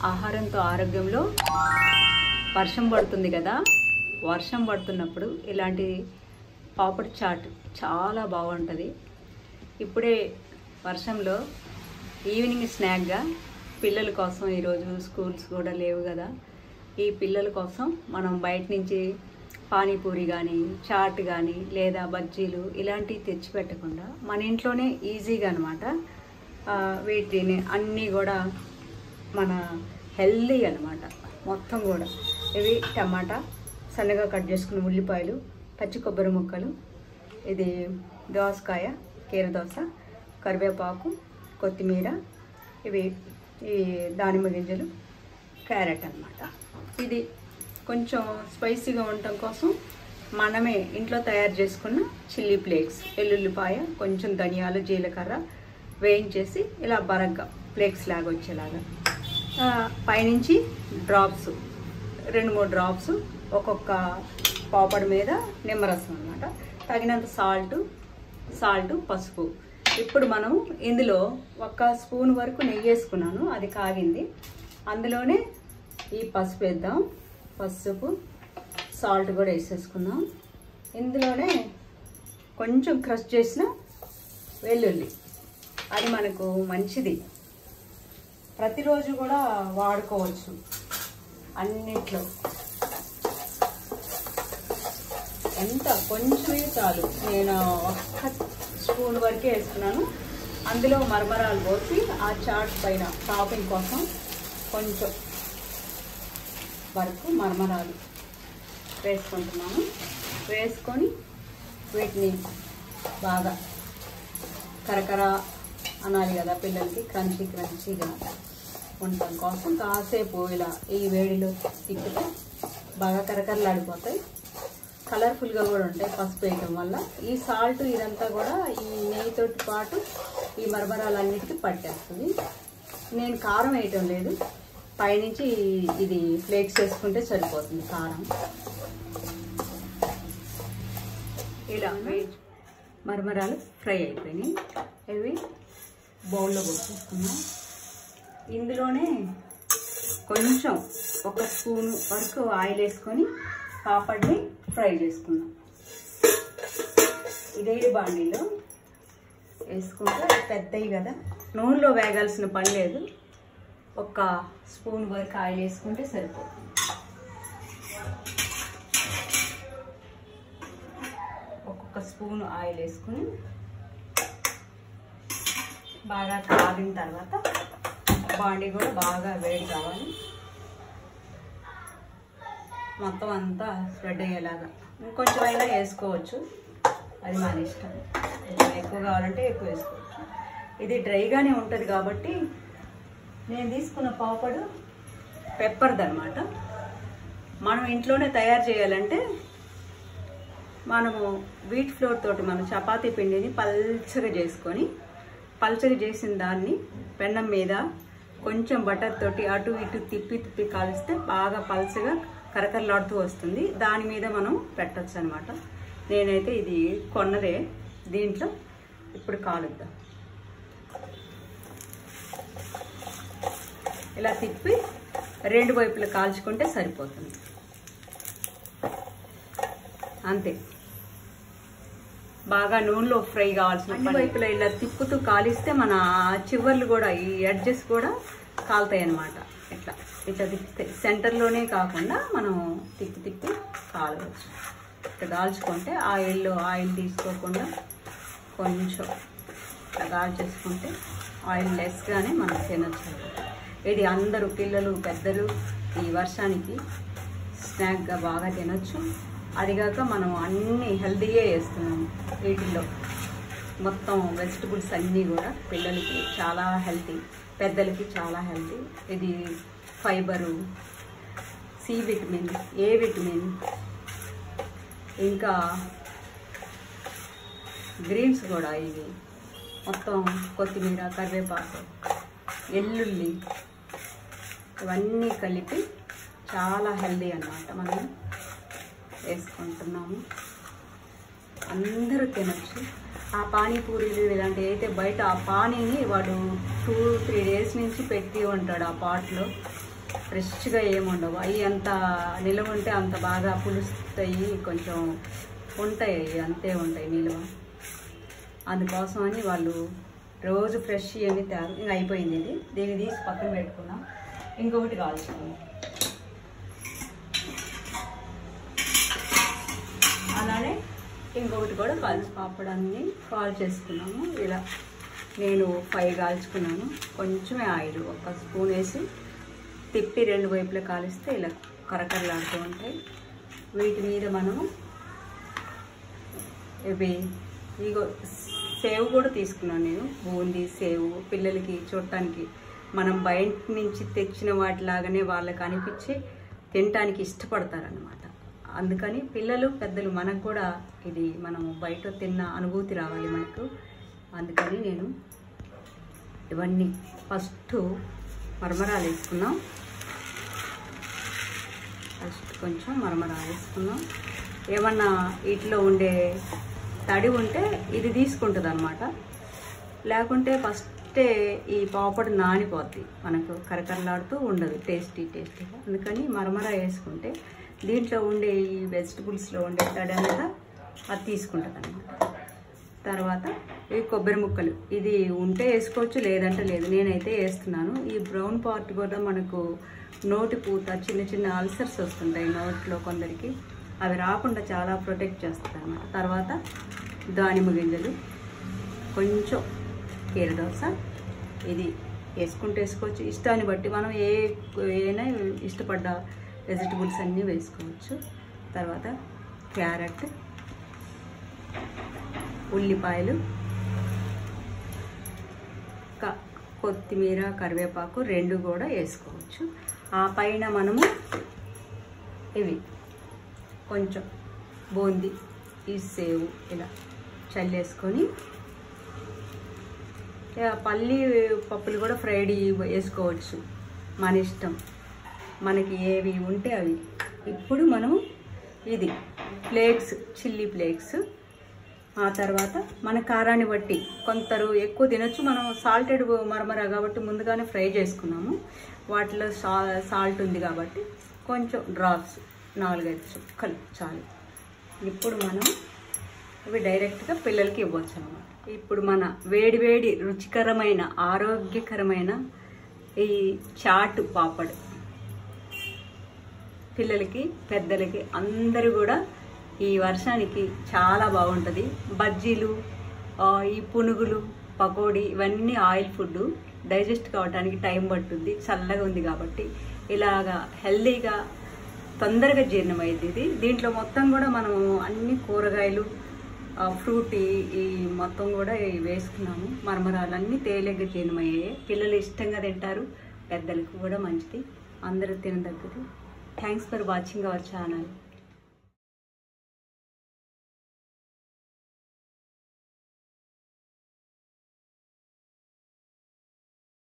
ఆహారంతో ఆరోగ్యంలో వర్షం పడుతుంది కదా, వర్షం పడుతున్నప్పుడు ఇలాంటి పాపడ్ చాట్ చాలా బాగుంటుంది. ఇప్పుడే వర్షంలో ఈవినింగ్ స్నాక్గా పిల్లల కోసం, ఈరోజు స్కూల్స్ కూడా లేవు కదా, ఈ పిల్లల కోసం మనం బయట నుంచి పానీపూరి కానీ, చాట్ కానీ లేదా బజ్జీలు ఇలాంటివి తెచ్చిపెట్టకుండా మన ఇంట్లోనే ఈజీగా అనమాట వీటిని అన్నీ కూడా మన హెల్దీ అనమాట. మొత్తం కూడా ఇవి టమాటా, సన్నగా కట్ చేసుకున్న ఉల్లిపాయలు, పచ్చి కొబ్బరి ముక్కలు, ఇది దోసకాయ, కీర దోస, కరివేపాకు, కొత్తిమీర, ఇవి ఈ దానిమ్మ గింజలు, క్యారెట్ అన్నమాట. ఇది కొంచెం స్పైసీగా ఉండటం కోసం మనమే ఇంట్లో తయారు చేసుకున్న చిల్లీ ఫ్లేక్స్, ఎల్లుల్లిపాయ, కొంచెం ధనియాలు, జీలకర్ర వేయించేసి ఇలా బరగ్గా ఫ్లేక్స్ లాగా వచ్చేలాగా, పైనుంచి డ్రాప్స్ 2-3 డ్రాప్స్ ఒక్కొక్క పాపడ్ మీద నిమ్మరసం అన్నమాట. తగినంత సాల్ట్, పసుపు. ఇప్పుడు మనం ఇందులో 1 స్పూన్ వరకు నెయ్యి వేసుకున్నాను, అది కాగింది. అందులోనే ఈ పసుపు వేద్దాం. పసుపు, సాల్ట్ కూడా వేసేసుకుందాం. ఇందులోనే కొంచెం క్రష్ చేసిన వెల్లుల్లి, అది మనకు మంచిది, ప్రతిరోజు కూడా వాడుకోవచ్చు అన్నిట్లో. ఎంత కొంచెమే చాలు, నేను 1 స్పూన్ వరకే వేస్తున్నాను. అందులో మరమరాలు పోసి ఆ చాట్ పైన టాపింగ్ కోసం కొంచెం వరకు మరమరాలు వేసుకుంటున్నాను. వేసుకొని వీటిని బాగా కరకర అనాలి కదా పిల్లలకి, క్రంచీగా ఉండటం కోసం కాసేపు ఇలా ఈ వేడిలో తిప్పితే బాగా కరకరలాడిపోతాయి. కలర్ఫుల్గా కూడా ఉంటాయి పసుపు వేయటం వల్ల. ఈ సాల్ట్ ఇదంతా కూడా ఈ నెయ్యితో పాటు ఈ మరమరాలన్నిటికీ పట్టేస్తుంది. నేను కారం వేయటం లేదు, పైనుంచి ఇది ఫ్లేక్స్ వేసుకుంటే సరిపోతుంది కారం. ఇలా మరమరాలు ఫ్రై అయిపోయినాయి. ఇవి బౌల్లో పోసేసుకున్నాం. ఇందులోనే కొంచెం 1 స్పూన్ వరకు ఆయిల్ వేసుకొని పాపడ్ని ఫ్రై చేసుకున్నాం. ఇదే బాండీలో వేసుకుంటే పెద్దవి కదా, నూనెలో వేగాల్సిన పని లేదు. 1 స్పూన్ వరకు ఆయిల్ వేసుకుంటే సరిపోతుంది. ఒక్కొక్క స్పూన్ ఆయిల్ వేసుకుని బాగా కాగిన తర్వాత బాండీ కూడా బాగా వేడి కావాలి, మొత్తం అంతా స్ప్రెడ్ అయ్యేలాగా. ఇంకొంచెం అయినా వేసుకోవచ్చు, అది మన ఇష్టం. కొంచెం ఎక్కువ కావాలంటే ఎక్కువ వేసుకోవచ్చు. ఇది డ్రైగానే ఉంటుంది కాబట్టి నేను తీసుకున్న పాపడు పెప్పర్ది అనమాట. మనం ఇంట్లోనే తయారు చేయాలంటే మనము వీట్ ఫ్లోర్ తోటి మనం చపాతీ పిండిని పల్చగా చేసుకొని, పల్చగా చేసిన దాన్ని పెన్నం మీద కొంచెం బటర్ తోటి అటు ఇటు తిప్పి కాలిస్తే బాగా పల్చగా కరకరలాడుతూ వస్తుంది. దాని మీద మనం పెట్టచ్చు అనమాట. నేనైతే ఇది కొన్నదే. దీంట్లో ఇప్పుడు కాలుద్దాం. ఇలా తిప్పి 2 వైపులు కాల్చుకుంటే సరిపోతుంది, అంతే. బాగా నూనెలో ఫ్రై కావాల్సిన అన్ని వైపులో ఇలా తిప్పుతూ కాలిస్తే మన చివర్లు కూడా, ఈ ఎడ్జెస్ కూడా కాలుతాయి అన్నమాట. ఇట్లా తిప్పితే సెంటర్లోనే కాకుండా మనం తిప్పి కాలవచ్చు. ఇట్లా కాల్చుకుంటే ఆయిల్ తీసుకోకుండా కొంచెం ఇట్లా కాల్చేసుకుంటే ఆయిల్ లెస్గానే మనం తినచ్చు. ఇది అందరూ పిల్లలు, పెద్దలు ఈ వర్షానికి స్నాక్గా బాగా తినచ్చు. అదిగాక మనం అన్నీ హెల్తీయే వేస్తున్నాము. వీటిల్లో మొత్తం వెజిటబుల్స్ అన్నీ కూడా పిల్లలకి చాలా హెల్తీ, పెద్దలకి చాలా హెల్తీ. ఇది fibre, C vitamin, A vitamin, ఇంకా గ్రీన్స్ కూడా. ఇవి మొత్తం కొత్తిమీర, కరివేపాకు, ఎల్లుల్లి ఇవన్నీ కలిపి చాలా హెల్తీ అన్నమాట. మనం వేసుకుంటున్నాము, అందరూ తినచ్చు. ఆ పానీపూరీలు ఇలాంటివి అయితే బయట ఆ పానీని వాడు 2-3 డేస్ నుంచి పెట్టి ఉంటాడు ఆ పాట్లో. ఫ్రెష్గా ఏముండవు. అవి అంత నిల్వ ఉంటే అంత బాగా పులుస్తాయి, కొంచెం ఉంటాయి, అంతే ఉంటాయి నిల్వ. అందుకోసమని వాళ్ళు రోజు ఫ్రెష్ ఏమి తేరు. ఇంకా అయిపోయింది ఇది. దీన్ని తీసి పక్కన పెట్టుకున్నాం. ఇంకొకటి కాల్చుకున్నాం. అలానే ఇంకొకటి కూడా పాపడాన్ని కాల్ చేసుకున్నాము. ఇలా నేను 5 కాల్చుకున్నాను. కొంచెమే ఆయిల్ 1 స్పూన్ వేసి తిప్పి 2 వైపులా కాలిస్తే ఇలా కరకరలాడుతూ ఉంటాయి. వీటి మీద మనము ఇగో సేవ్ కూడా తీసుకున్నాను నేను. బూందీ సేవ్ పిల్లలకి చూడటానికి మనం బయట నుంచి తెచ్చిన వాటిలాగానే వాళ్ళకి అనిపించి తినటానికి ఇష్టపడతారనమాట. అందుకని పిల్లలు పెద్దలు మనకు కూడా ఇది మనం బయట తిన్న అనుభూతి రావాలి మనకు. అందుకని నేను ఇవన్నీ ఫస్ట్ మరమరాలు వేసుకున్నాం. ఫస్ట్ కొంచెం మరమరాలు వేసుకున్నాం. ఏమన్నా వీటిలో ఉండే తడి ఉంటే ఇది తీసుకుంటుంది అనమాట. లేకుంటే ఫస్టే ఈ పాపడు నానిపోద్ది, మనకు కరకరలాడుతూ ఉండదు టేస్టీగా. అందుకని మరమరా వేసుకుంటే దీంట్లో ఉండే ఈ వెజిటబుల్స్లో ఉండే తడి అంతా అది తీసుకుంటుంది అనమాట. తర్వాత ఈ కొబ్బరి ముక్కలు, ఇది ఉంటే వేసుకోవచ్చు, లేదంటే లేదు. నేనైతే వేస్తున్నాను. ఈ బ్రౌన్ పార్ట్ కూడా మనకు నోటి పూత, చిన్న చిన్న అల్సర్స్ వస్తుంటాయి నోట్లో కొందరికి, అవి రాకుండా చాలా ప్రొటెక్ట్ చేస్తుంది అనమాట. తర్వాత దానిమ్మ గింజలు, కొంచెం కీరదోస, ఇది వేసుకుంటే వేసుకోవచ్చు, ఇష్టాన్ని బట్టి మనం ఏమైనా ఇష్టపడ్డ వెజిటబుల్స్ అన్నీ వేసుకోవచ్చు. తర్వాత క్యారెట్, ఉల్లిపాయలు, కొత్తిమీర, కరివేపాకు 2 కూడా వేసుకోవచ్చు. ఆ పైన మనము ఇవి కొంచెం బూందీ, ఈ సేవు ఇలా చల్లేసుకొని, పల్లి పప్పులు కూడా ఫ్రైడ్ వేసుకోవచ్చు, మన ఇష్టం, మనకి ఏవి ఉంటే అవి. ఇప్పుడు మనం ఇది ఫ్లేక్స్, చిల్లీ ఫ్లేక్స్. ఆ తర్వాత మన కారాన్ని బట్టి కొందరు ఎక్కువ తినొచ్చు. మనం సాల్టెడ్ మరమరా కాబట్టి ముందుగానే ఫ్రై చేసుకున్నాము. వాటిలో సాల్ట్ ఉంది కాబట్టి కొంచెం డ్రాప్స్, 4-5 చుక్కలు చాలు. ఇప్పుడు మనం ఇవి డైరెక్ట్గా పిల్లలకి ఇవ్వచ్చు అన్నమాట. ఇప్పుడు మన వేడి వేడి రుచికరమైన ఆరోగ్యకరమైన ఈ చాటు పాపడ్ పిల్లలకి పెద్దలకి అందరూ కూడా ఈ వర్షానికి చాలా బాగుంటుంది. బజ్జీలు, ఈ పునుగులు, పకోడీ ఇవన్నీ ఆయిల్ ఫుడ్, డైజెస్ట్ కావడానికి టైం పట్టుద్ది. చల్లగా ఉంది కాబట్టి ఇలాగా హెల్దీగా తొందరగా జీర్ణమైంది ఇది. దీంట్లో మొత్తం కూడా మనము అన్ని కూరగాయలు, ఫ్రూట్ ఈ మొత్తం కూడా వేసుకున్నాము. మరమరాలన్నీ తేలిగ్గా జీర్ణమయ్యాయి. పిల్లలు ఇష్టంగా తింటారు, పెద్దలకు కూడా మంచిది, అందరూ తినదగ్గది. Thanks for watching our channel.